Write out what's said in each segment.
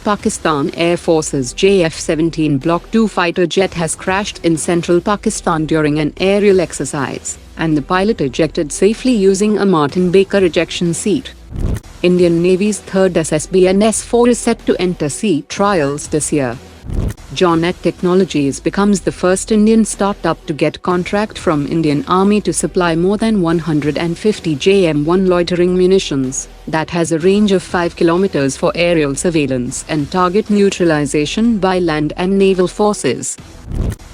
Pakistan Air Force's JF-17 Block II fighter jet has crashed in central Pakistan during an aerial exercise, and the pilot ejected safely using a Martin Baker ejection seat. Indian Navy's third SSBN S4 is set to enter sea trials this year. Johnnette Technologies becomes the first Indian startup to get contract from Indian Army to supply more than 150 GM-1 loitering munitions that has a range of 5 kilometers for aerial surveillance and target neutralization by land and naval forces.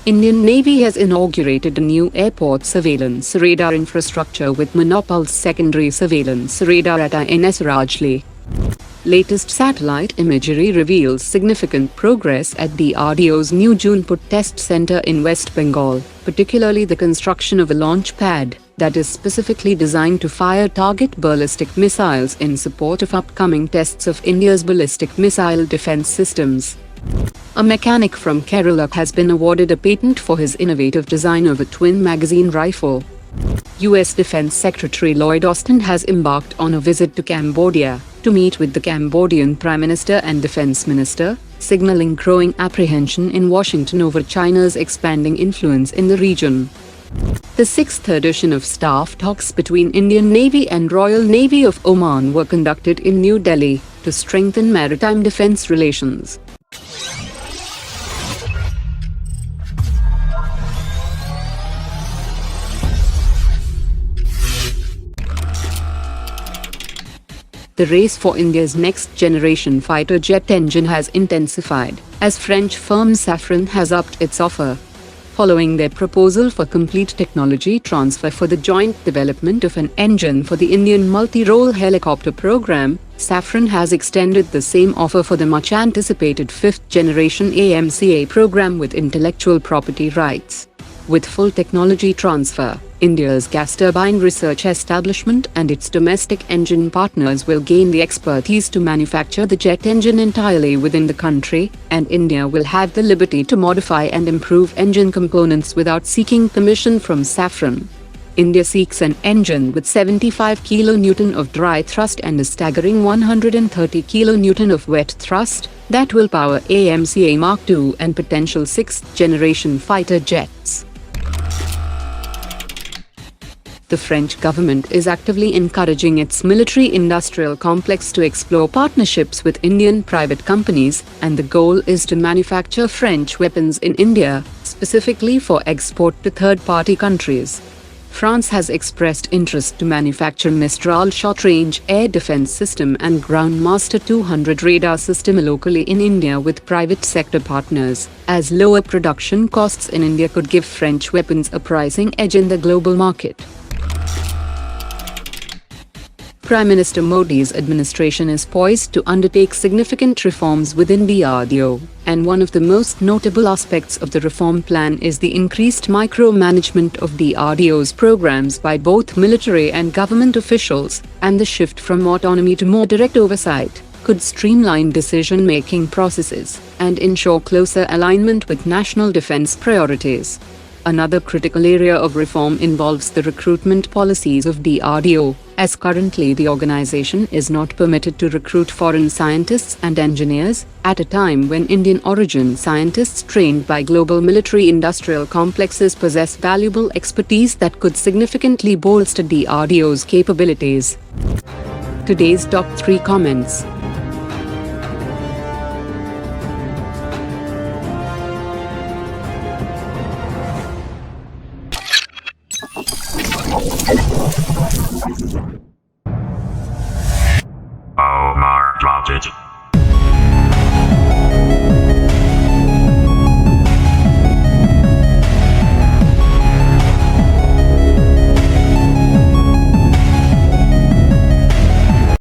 Indian Navy has inaugurated a new airport surveillance radar infrastructure with monopulse secondary surveillance radar at INS Rajali. Latest satellite imagery reveals significant progress at DRDO's new Junput test center in West Bengal, particularly the construction of a launch pad that is specifically designed to fire target ballistic missiles in support of upcoming tests of India's ballistic missile defense systems. A mechanic from Kerala has been awarded a patent for his innovative design of a twin magazine rifle. U.S. Defense Secretary Lloyd Austin has embarked on a visit to Cambodia to meet with the Cambodian Prime Minister and Defense Minister, signaling growing apprehension in Washington over China's expanding influence in the region. The 6th edition of staff talks between Indian Navy and Royal Navy of Oman were conducted in New Delhi to strengthen maritime defense relations. The race for India's next-generation fighter jet engine has intensified, as French firm Safran has upped its offer. Following their proposal for complete technology transfer for the joint development of an engine for the Indian multi-role helicopter program, Safran has extended the same offer for the much-anticipated 5th-generation AMCA program with intellectual property rights. With full technology transfer, India's gas turbine research establishment and its domestic engine partners will gain the expertise to manufacture the jet engine entirely within the country, and India will have the liberty to modify and improve engine components without seeking permission from Safran. India seeks an engine with 75 kN of dry thrust and a staggering 130 kN of wet thrust that will power AMCA Mark II and potential 6th-generation fighter jets. The French government is actively encouraging its military-industrial complex to explore partnerships with Indian private companies, and the goal is to manufacture French weapons in India, specifically for export to third-party countries. France has expressed interest to manufacture Mistral short-range air defense system and Groundmaster 200 radar system locally in India with private sector partners, as lower production costs in India could give French weapons a pricing edge in the global market. Prime Minister Modi's administration is poised to undertake significant reforms within DRDO, and one of the most notable aspects of the reform plan is the increased micromanagement of DRDO's programs by both military and government officials, and the shift from autonomy to more direct oversight could streamline decision-making processes and ensure closer alignment with national defense priorities. Another critical area of reform involves the recruitment policies of DRDO, as currently the organization is not permitted to recruit foreign scientists and engineers, at a time when Indian-origin scientists trained by global military-industrial complexes possess valuable expertise that could significantly bolster DRDO's capabilities. Today's top 3 comments.